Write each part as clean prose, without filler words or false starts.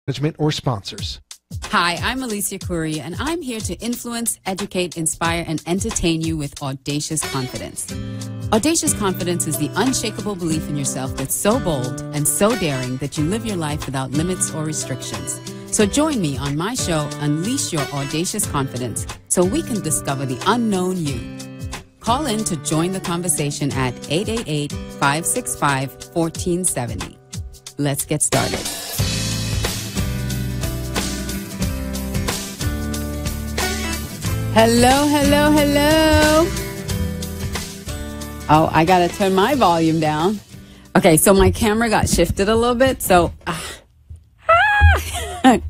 management, or sponsors. Hi, I'm Alicia Couri, and I'm here to influence, educate, inspire, and entertain you with audacious confidence. Audacious confidence is the unshakable belief in yourself that's so bold and so daring that you live your life without limits or restrictions. So join me on my show, Unleash Your Audacious Confidence, so we can discover the unknown you. Call in to join the conversation at 888-565-1470. Let's get started. Hello, hello, hello. Oh, I got to turn my volume down. Okay, so my camera got shifted a little bit, so...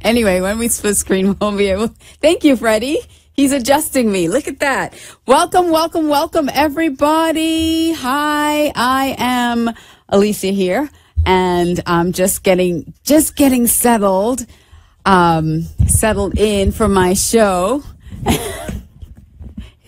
Anyway, when we split screen, we'll be able... Thank you, Freddie. He's adjusting me. Look at that. Welcome, welcome, welcome, everybody. Hi, I am Alicia here, and I'm just getting settled, settled in for my show.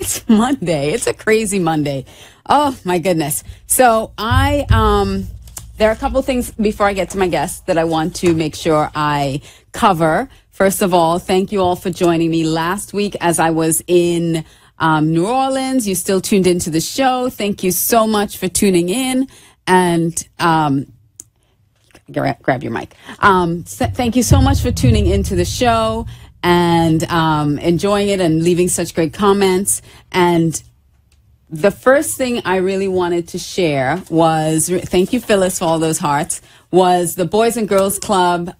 It's Monday. It's a crazy Monday. Oh, my goodness. So there are a couple things before I get to my guest that I want to make sure I cover. First of all, thank you all for joining me last week as I was in New Orleans. You still tuned into the show. Thank you so much for tuning in. And grab your mic. Thank you so much for tuning into the show and enjoying it and leaving such great comments. And the first thing I really wanted to share was, thank you, Phyllis, for all those hearts, was the Boys and Girls Club.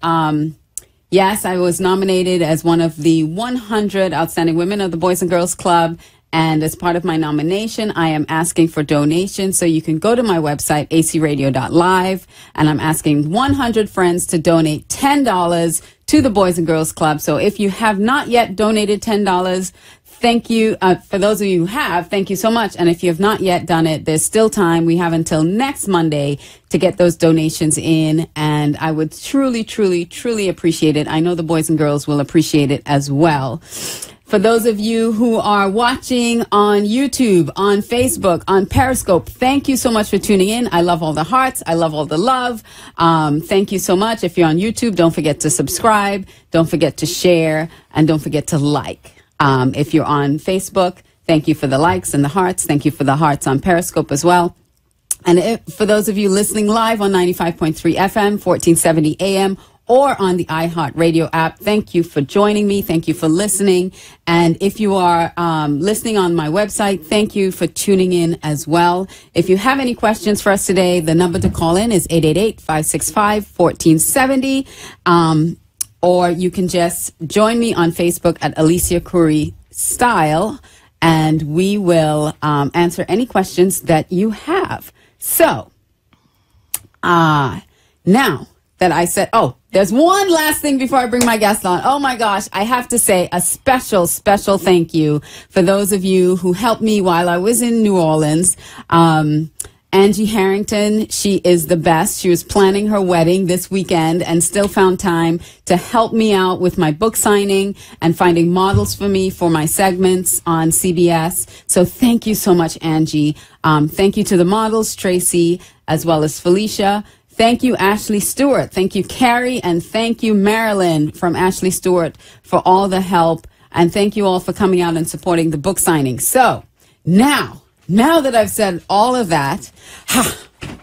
Yes, I was nominated as one of the 100 outstanding women of the Boys and Girls Club. And as part of my nomination, I am asking for donations. So you can go to my website, acradio.live, and I'm asking 100 friends to donate $10 to the Boys and Girls Club. So if you have not yet donated $10, thank you. For those of you who have, thank you so much. And if you have not yet done it, there's still time. We have until next Monday to get those donations in. And I would truly, truly, truly appreciate it. I know the boys and girls will appreciate it as well. For those of you who are watching on YouTube, on Facebook, on Periscope, thank you so much for tuning in. I love all the hearts. I love all the love. Thank you so much. If you're on YouTube, don't forget to subscribe. Don't forget to share. And don't forget to like. If you're on Facebook, thank you for the likes and the hearts. Thank you for the hearts on Periscope as well. And for those of you listening live on 95.3 FM, 1470 AM, or on the iHeartRadio app, thank you for joining me. Thank you for listening. And if you are listening on my website, thank you for tuning in as well. If you have any questions for us today, the number to call in is 888-565-1470. Or you can just join me on Facebook at Alicia Couri Style, and we will answer any questions that you have. So, now that I said, there's one last thing before I bring my guest on. Oh my gosh, I have to say a special, special thank you for those of you who helped me while I was in New Orleans. Angie Harrington, she is the best. She was planning her wedding this weekend and still found time to help me out with my book signing and finding models for me for my segments on CBS. So thank you so much, Angie. Thank you to the models, Tracy, as well as Felicia. Thank you, Ashley Stewart. Thank you, Carrie. And thank you, Marilyn from Ashley Stewart, for all the help. And thank you all for coming out and supporting the book signing. So now that I've said all of that,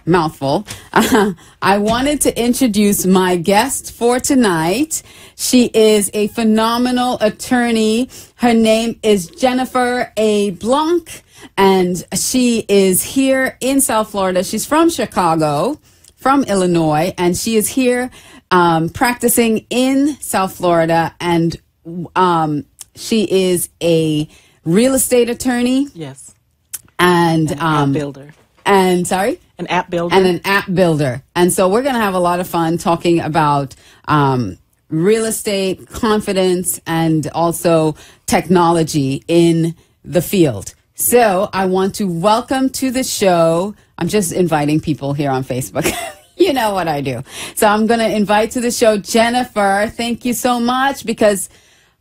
mouthful, I wanted to introduce my guest for tonight. She is a phenomenal attorney. Her name is Jennifer A. Blanc, and she is here in South Florida. She's from Chicago, from Illinois, and she is here practicing in South Florida, and she is a real estate attorney. Yes. And an app builder. And sorry? An app builder. And an app builder. And so we're going to have a lot of fun talking about real estate, confidence, and also technology in the field. So I want to welcome to the show. I'm just inviting people here on Facebook. You know what I do. So I'm going to invite to the show Jennifer. Thank you so much, because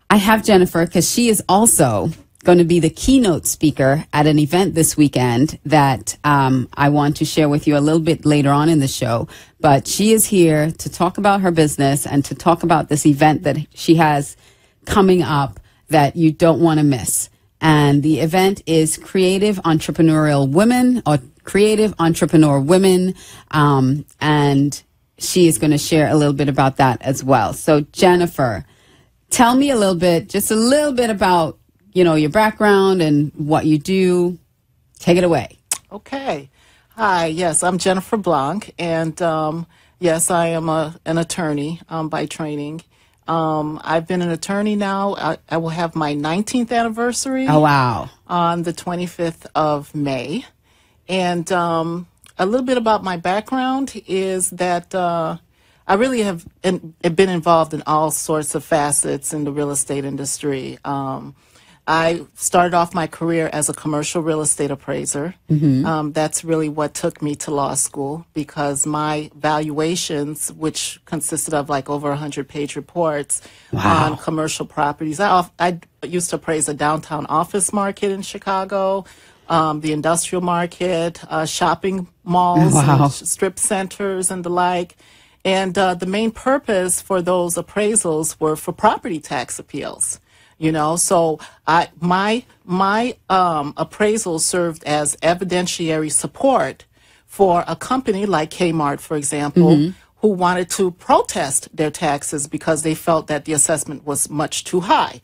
I have Jennifer because she is also going to be the keynote speaker at an event this weekend that I want to share with you a little bit later on in the show. But she is here to talk about her business and to talk about this event that she has coming up that you don't want to miss. And the event is Creative Entrepreneurial Women, or Creative Entrepreneur Women. And she is going to share a little bit about that as well. So Jennifer, tell me a little bit, just a little bit about, your background and what you do. Take it away. Okay. Hi. Yes, I'm Jennifer Blanc. And yes, I am an attorney by training. I've been an attorney now. I will have my 19th anniversary. Oh, wow. On the 25th of May. And a little bit about my background is that I really have been involved in all sorts of facets in the real estate industry. I started off my career as a commercial real estate appraiser. That's really what took me to law school, because my valuations, which consisted of like over 100-page reports on commercial properties. I used to appraise a downtown office market in Chicago, the industrial market, shopping malls, and strip centers, and the like. And the main purpose for those appraisals were for property tax appeals. So my appraisal served as evidentiary support for a company like Kmart, for example, who wanted to protest their taxes because they felt that the assessment was much too high.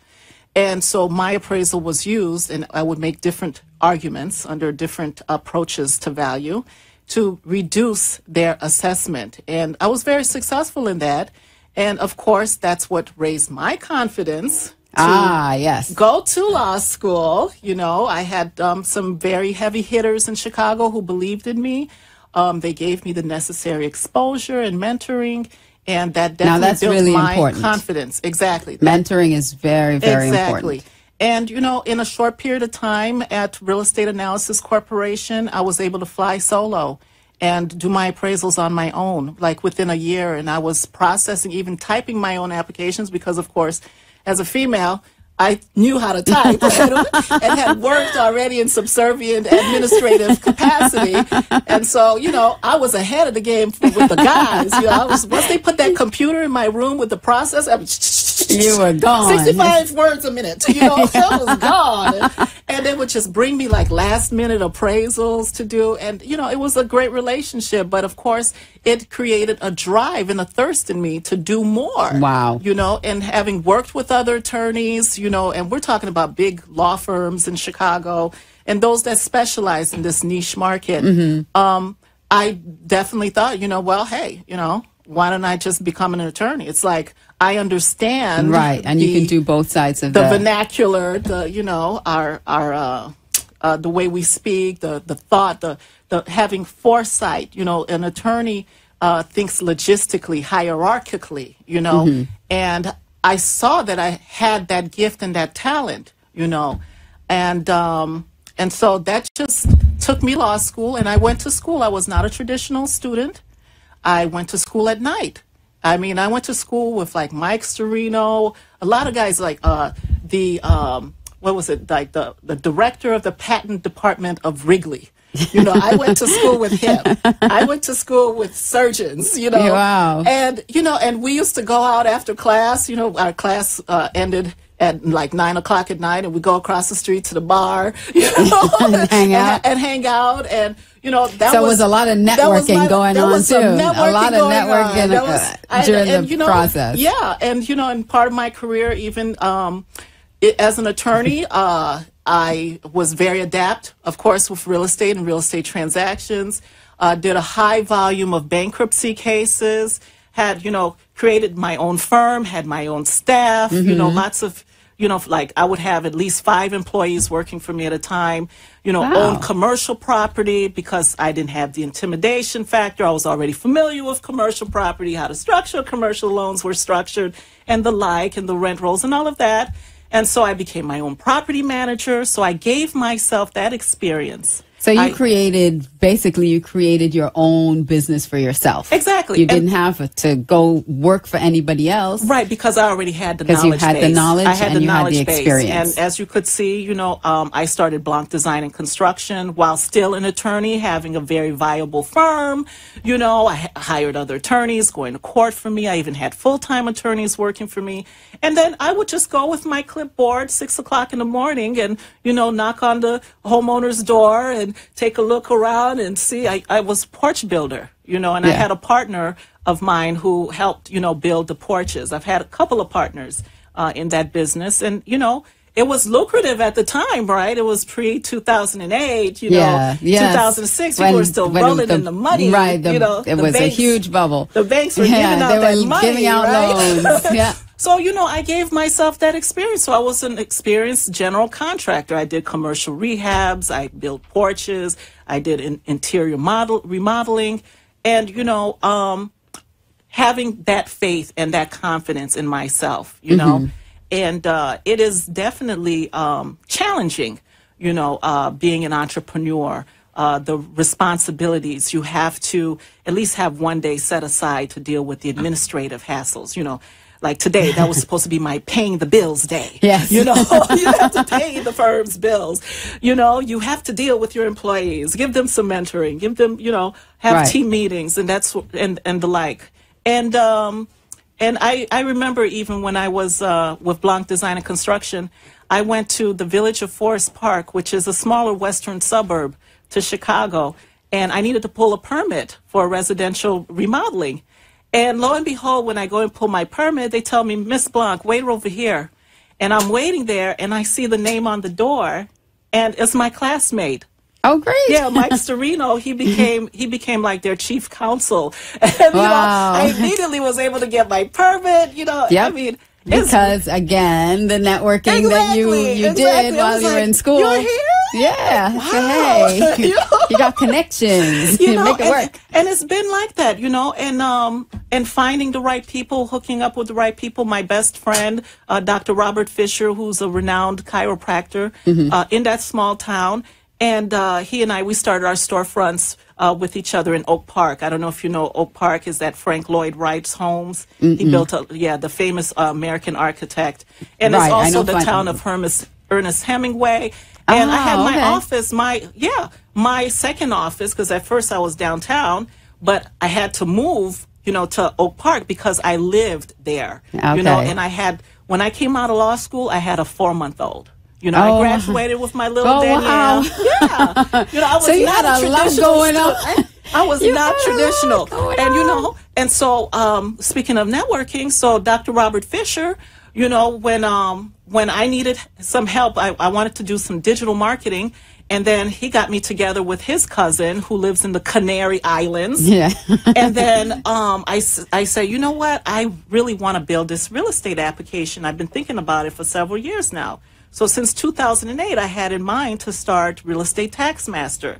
And so my appraisal was used, and I would make different arguments under different approaches to value to reduce their assessment. And I was very successful in that. And of course, that's what raised my confidence to go to law school. I had some very heavy hitters in Chicago who believed in me. They gave me the necessary exposure and mentoring, and that definitely built really my confidence. Exactly. Mentoring is very, very important. And, in a short period of time at Real Estate Analysis Corporation, I was able to fly solo and do my appraisals on my own, like within a year. And I was processing, even typing my own applications because, of course, as a female, I knew how to type and had worked already in subservient administrative capacity. And so, I was ahead of the game with the guys. Once they put that computer in my room with the process, you were gone. 65 words a minute, I was gone. And they would just bring me like last minute appraisals to do. And, it was a great relationship. But of course, it created a drive and a thirst in me to do more. Wow. And having worked with other attorneys, and we're talking about big law firms in Chicago and those that specialize in this niche market. I definitely thought, well, hey, why don't I just become an attorney? It's like, I understand. Right. And you can do both sides of the vernacular, the way we speak, the thought, the having foresight. An attorney thinks logistically, hierarchically, and I saw that I had that gift and that talent, and so that just took me law school, and I went to school. I was not a traditional student. I went to school at night. I went to school with like Mike Storino, a lot of guys like what was it, like the director of the patent department of Wrigley. I went to school with him. I went to school with surgeons, Wow. And, and we used to go out after class, our class ended at like 9 o'clock at night, and we go across the street to the bar, and hang out. And, that was a lot of networking going on too. A lot of networking during the process. Yeah. And, and part of my career, even as an attorney, I was very adept, of course, with real estate and real estate transactions, did a high volume of bankruptcy cases, had, created my own firm, had my own staff, lots of, like I would have at least 5 employees working for me at a time, own commercial property because I didn't have the intimidation factor. I was already familiar with commercial property, how to structure commercial loans were structured and the like, and the rent rolls and all of that. And so I became my own property manager. So I gave myself that experience. So you basically you created your own business for yourself. Exactly. You didn't have to go work for anybody else. Right, because I already had the knowledge base. Because you had the knowledge I had and the you had knowledge the base. experience. And as you could see, I started Blanc Design and Construction while still an attorney, having a very viable firm. I hired other attorneys going to court for me. I even had full-time attorneys working for me. And then I would just go with my clipboard 6 o'clock in the morning and, knock on the homeowner's door and take a look around and see. I was porch builder, and I had a partner of mine who helped, build the porches. I've had a couple of partners in that business, and, it was lucrative at the time, right? It was pre-2008, 2006, people were still rolling in the money. Right, it was a huge bubble. The banks were giving out that money, giving out loans. Yeah. So, I gave myself that experience. So I was an experienced general contractor. I did commercial rehabs. I built porches. I did interior remodeling. And, having that faith and that confidence in myself, and it is definitely challenging, being an entrepreneur. The responsibilities, you have to at least have one day set aside to deal with the administrative hassles, like today, that was supposed to be my paying the bills day. Yes. You have to pay the firm's bills. You have to deal with your employees, give them some mentoring, give them, have team meetings and and the like. And I remember even when I was with Blanc Design and Construction, I went to the village of Forest Park, which is a smaller western suburb to Chicago, and I needed to pull a permit for residential remodeling. And lo and behold, when I go and pull my permit, they tell me, Miss Blanc, wait over here. And I'm waiting there, and I see the name on the door, and it's my classmate. Oh, great! Yeah, Mike Storino. He became like their chief counsel. And, wow! I immediately was able to get my permit. Yep. I mean, because again, the networking that you did while you were in school. You're here? Yeah. Wow. So, hey, you got connections. Make it work. And it's been like that, and finding the right people, hooking up with the right people. My best friend, Dr. Robert Fisher, who's a renowned chiropractor in that small town. And he and we started our storefronts with each other in Oak Park. I don't know if you know Oak Park is that Frank Lloyd Wright's homes. He built the famous American architect. And it's also the town of Ernest Hemingway. And I had my office, my second office, because at first I was downtown, but I had to move, to Oak Park because I lived there. Okay. And when I came out of law school, I had a 4-month-old. I graduated with my little Danielle. Wow. Yeah. I was so you not had a lot going on. I was not traditional. And, and so speaking of networking, so Dr. Robert Fisher, when I needed some help, I wanted to do some digital marketing. And then he got me together with his cousin who lives in the Canary Islands. Yeah. And then I said, you know what? I really want to build this real estate application. I've been thinking about it for several years now. So since 2008, I had in mind to start Real Estate Tax Master,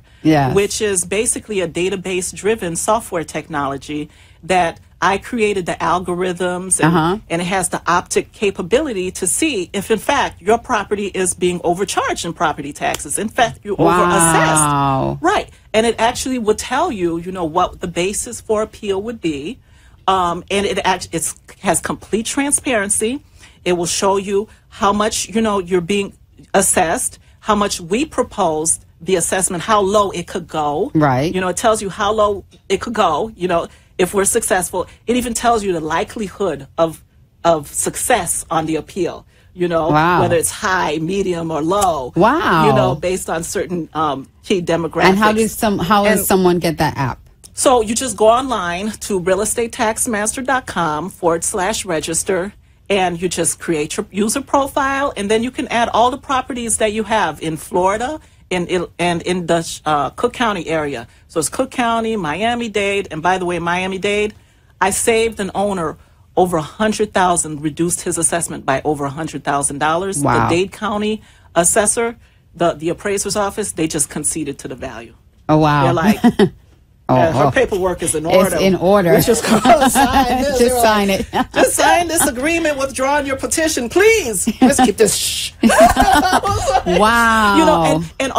which is basically a database-driven software technology that I created the algorithms and it has the optic capability to see if, in fact, your property is being overcharged in property taxes. In fact, you're overassessed. Right. And it actually would tell you, what the basis for appeal would be. And it has complete transparency. It will show you how much, you're being assessed, how much we proposed the assessment, how low it could go. Right. It tells you how low it could go, if we're successful. It even tells you the likelihood of success on the appeal, whether it's high, medium, or low. Wow. Based on certain key demographics. And how does someone get that app? So you just go online to realestatetaxmaster.com/register. And you just create your user profile, and then you can add all the properties that you have in Florida and in the Cook County area. So it's Cook County, Miami-Dade, and by the way, Miami-Dade, I saved an owner over $100,000, reduced his assessment by over $100,000. Wow. The Dade County assessor, the appraiser's office, they just conceded to the value. Oh, wow. They're like, Her paperwork is in order. It's in order. Which is called sign this. Just sign it. Just sign this agreement, withdrawing your petition, please. Let's keep this. Shh. Wow. You know, and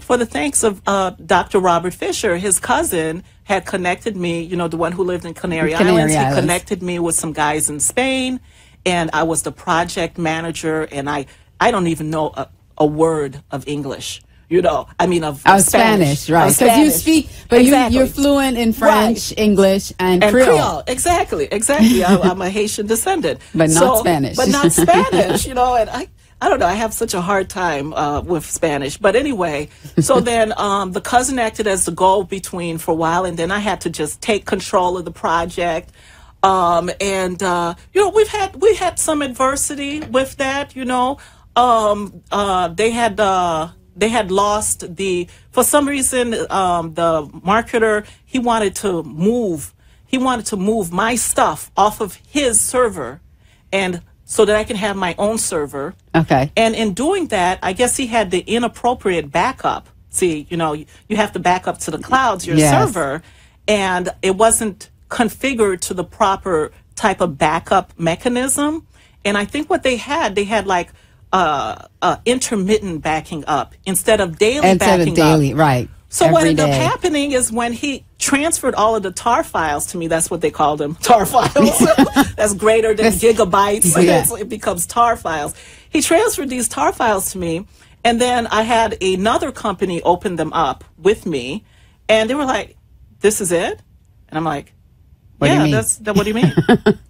for the thanks of Dr. Robert Fisher, his cousin had connected me. You know, the one who lived in Canary Islands. He connected me with some guys in Spain, and I was the project manager. And I don't even know a word of English. You know, I mean, of Spanish, right? Because you speak, but you're fluent in French, right. English, and Creole. Exactly. I'm a Haitian descendant, but not Spanish. But not Spanish, you know. And I don't know. I have such a hard time with Spanish. But anyway, so then the cousin acted as the go-between for a while, and then I had to just take control of the project. You know, we had some adversity with that. You know, they had lost for some reason, the marketer, he wanted to move my stuff off of his server, and so that I can have my own server. Okay. And in doing that, I guess he had the inappropriate backup. See, you know, you have to back up to the clouds, your server, and it wasn't configured to the proper type of backup mechanism. And I think what they had like, intermittent backing up instead of daily backing up. Right. So what ended up happening is when he transferred all of the tar files to me, that's what they called them, tar files. That's greater than gigabytes. Yeah. It becomes tar files. He transferred these tar files to me, and then I had another company open them up with me, and they were like, "This is it?" And I'm like, "What do you mean? What do you mean?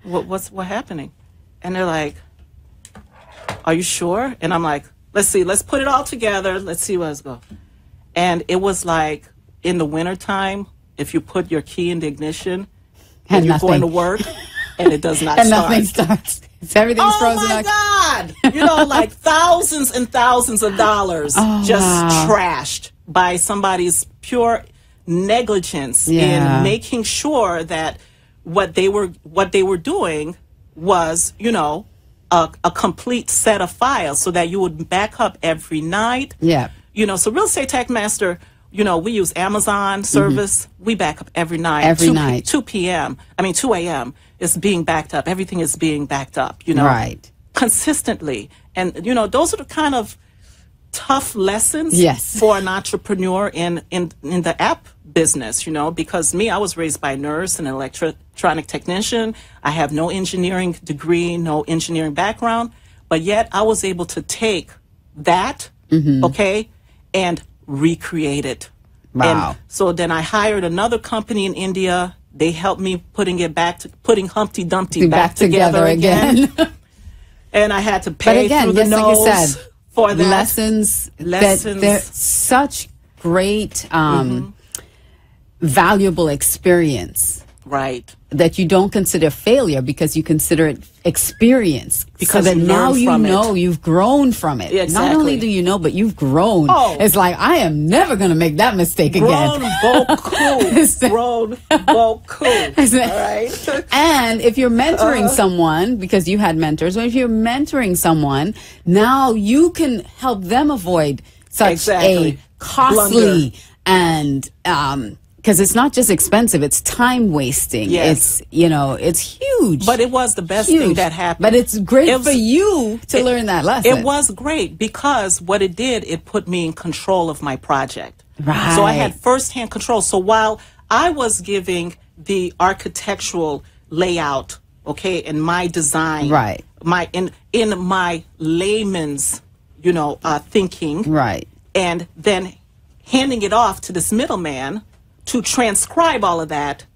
What's happening?" And they're like, "Are you sure?" And I'm like, "Let's see. Let's put it all together. Let's see where it's going." And it was like in the wintertime, if you put your key in the ignition and you're going to work and it does not and start. Nothing starts. Everything's frozen. Oh, my God. You know, like thousands and thousands of dollars trashed by somebody's pure negligence in making sure that what they were doing was, you know, a complete set of files so that you would back up every night. Yeah. You know, so Real Estate Tech Master, you know, we use Amazon service. We back up every night. 2 p.m. I mean, 2 a.m. is being backed up. Everything is being backed up, you know. Right. Consistently. And, you know, those are the kind of tough lessons for an entrepreneur in the app business, you know, because I was raised by a nurse and an electronic technician. I have no engineering degree, no engineering background, but yet I was able to take that, and recreate it. Wow. And so then I hired another company in India. They helped me putting Humpty Dumpty back together again. And I had to pay through the nose like you said, for that. Lessons. They're such great, valuable experience. Right. That you don't consider failure because you consider it experience. Because so that now you know you've grown from it. Exactly. Not only do you know, but you've grown. Oh. It's like, I am never going to make that mistake again. Grown beaucoup. All right. And if you're mentoring someone, because you had mentors, or if you're mentoring someone, now you can help them avoid such a costly and because it's not just expensive, it's time wasting. Yes. It's, you know, it's huge. But it was the best thing that happened. But it's great for you to learn that lesson. It was great because what it did, it put me in control of my project. Right. So I had firsthand control. So while I was giving the architectural layout, in my design, right, in my layman's, you know, thinking, right, and then handing it off to this middleman to transcribe all of that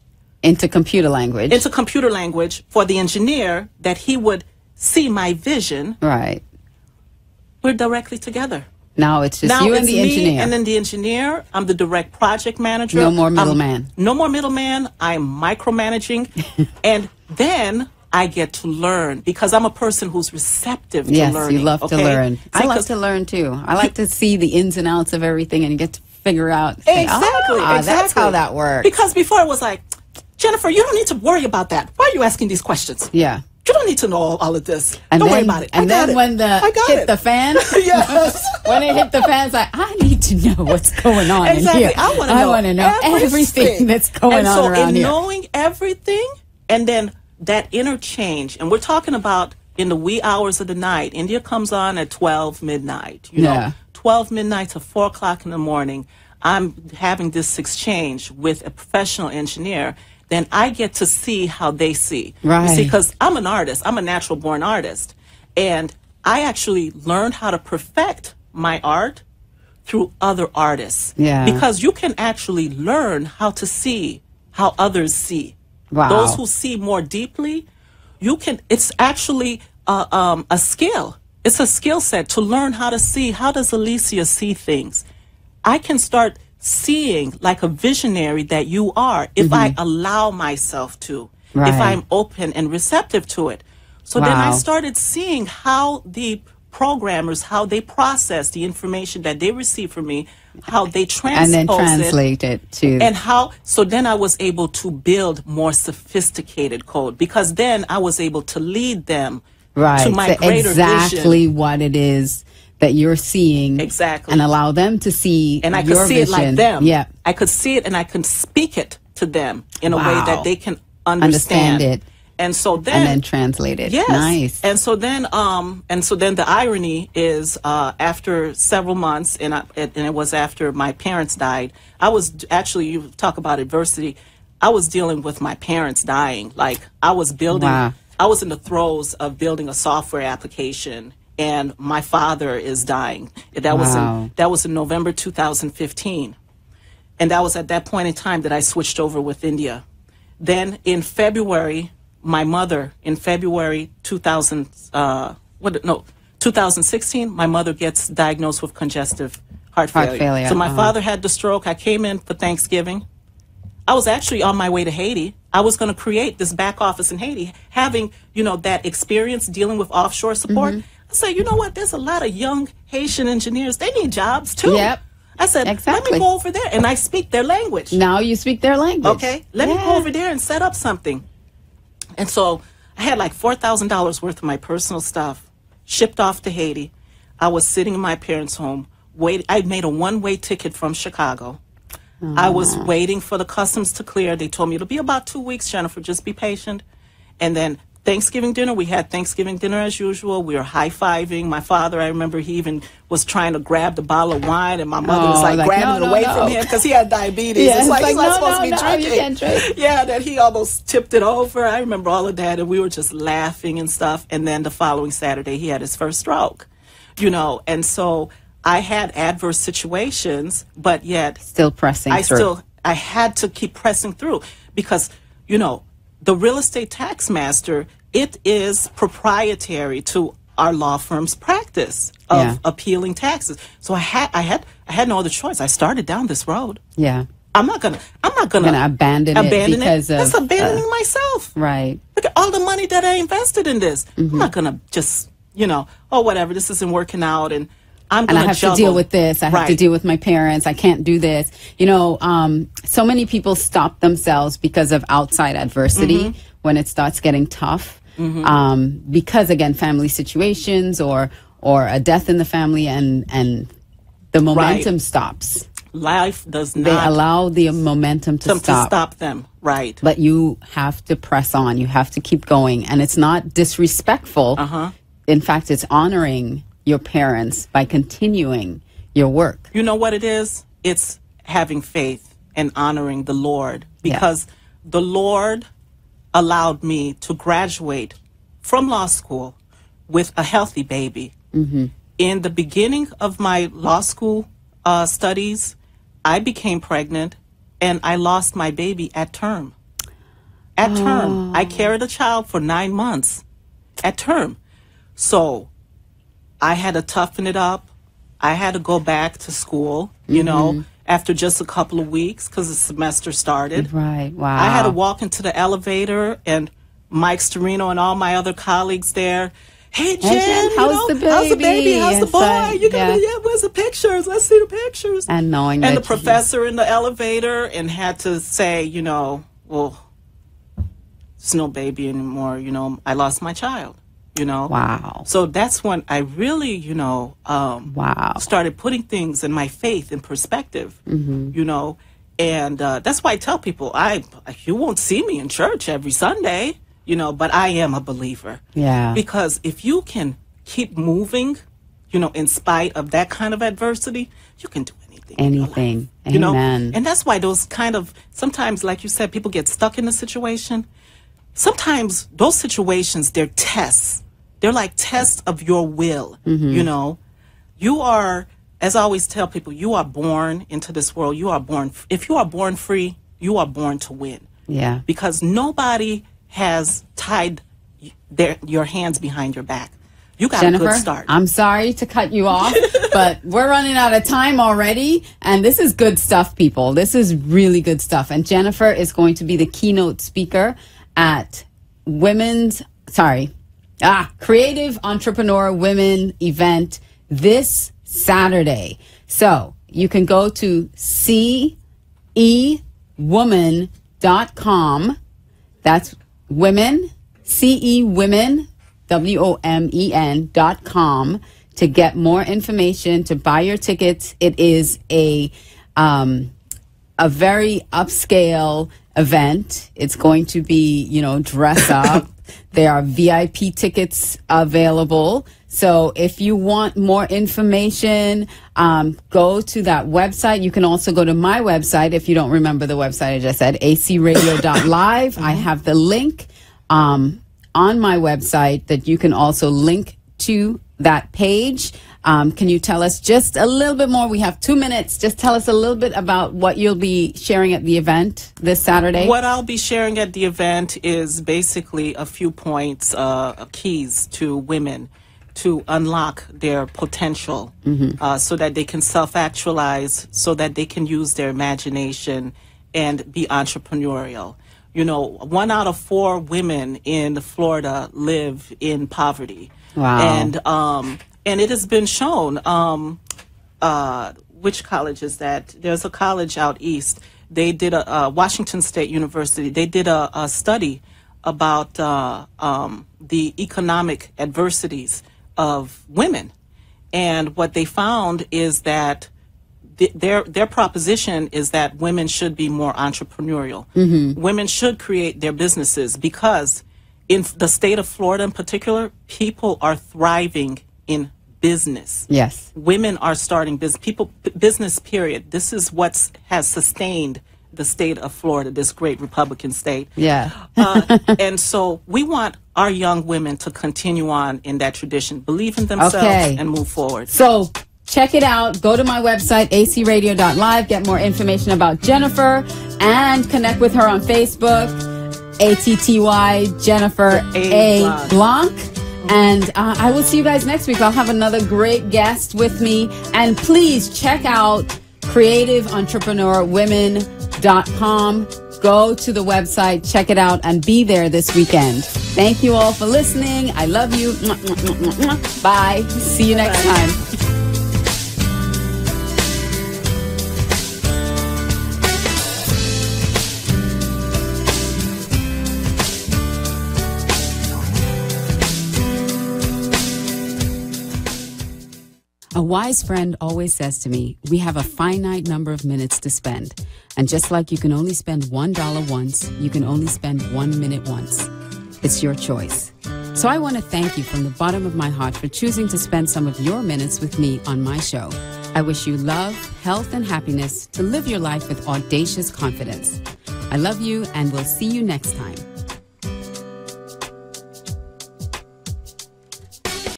into computer language for the engineer, that he would see my vision. Right. We're directly together. Now it's just you and the engineer. Me and then the engineer. I'm the direct project manager. No more middleman. No more middleman. I'm micromanaging. And then I get to learn because I'm a person who's receptive to learning. Yes, you love to learn. I love to learn too. I like to see the ins and outs of everything and get to figure out. Exactly. That's how that works. Because before it was like, Jennifer, you don't need to worry about that. Why are you asking these questions? Yeah. don't need to know all of this. And don't then, worry about it. And then when the hit the fan, yes. when it hit the fan, it's like, I need to know what's going on exactly. in here. I want to know everything that's going on around here. And so in knowing everything, and then that interchange, and we're talking about in the wee hours of the night. India comes on at 12 midnight, you know, 12 midnight to 4 o'clock in the morning. I'm having this exchange with a professional engineer. Then I get to see how they see. Right. You see, because I'm an artist. I'm a natural born artist. And I actually learned how to perfect my art through other artists. Yeah. Because you can actually learn how to see how others see. Wow. Those who see more deeply, you can, it's actually a skill. It's a skill set to learn how to see. How does Alicia see things? I can start seeing like a visionary that you are if I allow myself to, if I'm open and receptive to it. So then I started seeing how the programmers, how they process the information that they receive from me, how they transpose and then translate it to, and how, so then I was able to build more sophisticated code, because then I was able to lead them to my greater exactly vision. what it is that you're seeing, and allow them to see, and I could see vision. it like them. Yeah, I could see it, and I can speak it to them in a way that they can understand it, and so then translate it. Yes, nice. And so then the irony is, after several months, and it was after my parents died. I was actually, you talk about adversity, I was dealing with my parents dying. Like I was building. I was in the throes of building a software application, and my father is dying. That was in November 2015, and that was at that point in time that I switched over with India. Then in February, my mother, in February 2016, my mother gets diagnosed with congestive heart failure. So my father had the stroke. I came in for Thanksgiving. I was actually on my way to Haiti. I was going to create this back office in Haiti, having, that experience dealing with offshore support. I said, you know what? There's a lot of young Haitian engineers. They need jobs too. Yep. I said, let me go over there, and I speak their language. Now you speak their language. Okay, let me go over there and set up something. And so I had like $4,000 worth of my personal stuff shipped off to Haiti. I was sitting in my parents' home. I made a one-way ticket from Chicago. I was waiting for the customs to clear. They told me it'll be about 2 weeks, Jennifer, just be patient. And then Thanksgiving dinner, we had Thanksgiving dinner as usual. We were high-fiving. My father, I remember he even was trying to grab the bottle of wine, and my mother was like grabbing it away from him because he had diabetes. Yeah, it's like he's not supposed to be drinking. You can't drink. Yeah, that he almost tipped it over. I remember all of that, and we were just laughing and stuff. And then the following Saturday, he had his first stroke, and so I had adverse situations, but yet still pressing through. I had to keep pressing through because, the real estate tax master, it is proprietary to our law firm's practice of appealing taxes. So I had no other choice. I started down this road. Yeah. I'm not gonna abandon it because of that's abandoning myself. Right. Look at all the money that I invested in this. I'm not gonna just, whatever, this isn't working out, and I have to deal with this. I have to deal with my parents. I can't do this. So many people stop themselves because of outside adversity when it starts getting tough. Because again, family situations or a death in the family, and the momentum stops. Life does not. They allow the momentum to stop them. Right. But you have to press on. You have to keep going, and it's not disrespectful. In fact, it's honoring your parents by continuing your work. You know what it is? It's having faith and honoring the Lord, because the Lord allowed me to graduate from law school with a healthy baby. In the beginning of my law school studies, I became pregnant and I lost my baby at term. At term. I carried a child for 9 months at term. So I had to toughen it up. I had to go back to school, after just a couple of weeks because the semester started. Right, wow. I had to walk into the elevator, and Mike Storino and all my other colleagues there, hey, Jen, how's the baby? How's the baby? How's the boy? You got where's the pictures? Let's see the pictures. And knowing and the professor in the elevator, and had to say, well, snow baby anymore. You know, I lost my child, you know. Wow. So that's when I really, you know, wow, started putting things in my faith in perspective, you know. And that's why I tell people, you won't see me in church every Sunday, you know, but I am a believer. Yeah. Because if you can keep moving, you know, in spite of that kind of adversity, you can do anything. Anything. You know, Amen. and that's why those kind of, sometimes, like you said, people get stuck in a situation. Sometimes those situations, they're tests. They're like tests of your will. You know, you are, as I always tell people, you are born into this world. You are born, if you are born free, you are born to win. Yeah. Because nobody has tied your hands behind your back. You got Jennifer, a good start. I'm sorry to cut you off, but we're running out of time already. And this is good stuff, people. This is really good stuff. And Jennifer is going to be the keynote speaker at Creative Entrepreneur Women event this Saturday. So you can go to cewoman.com. That's women, CEwomen, WOMEN.com to get more information, to buy your tickets. It is a very upscale event. It's going to be, you know, dress up. There are VIP tickets available. So if you want more information, go to that website. You can also go to my website if you don't remember the website I just said, acradio.live. I have the link on my website that you can also link to that page. Can you tell us just a little bit more? We have 2 minutes. Just tell us a little bit about what you'll be sharing at the event this Saturday. What I'll be sharing at the event is basically a few points, keys to women to unlock their potential so that they can self-actualize, so that they can use their imagination and be entrepreneurial. You know, 1 out of 4 women in Florida live in poverty. Wow. And it has been shown, which college is that? There's a college out east. They did Washington State University. They did a study about the economic adversities of women. And what they found is that their proposition is that women should be more entrepreneurial. Women should create their businesses because in the state of Florida in particular, people are thriving in business. Yes. Women are starting business, period. This is what has sustained the state of Florida, this great Republican state. Yeah. And so we want our young women to continue on in that tradition, believe in themselves and move forward. So check it out. Go to my website, acradio.live. Get more information about Jennifer and connect with her on Facebook, ATTY Jennifer A. Blanc. And I will see you guys next week. I'll have another great guest with me. And please check out creativeentrepreneur.women.com. Go to the website, check it out, and be there this weekend. Thank you all for listening. I love you. Bye. See you next time. A wise friend always says to me, we have a finite number of minutes to spend. And just like you can only spend $1 once, you can only spend 1 minute once. It's your choice. So I want to thank you from the bottom of my heart for choosing to spend some of your minutes with me on my show. I wish you love, health, and happiness to live your life with audacious confidence. I love you, and we'll see you next time.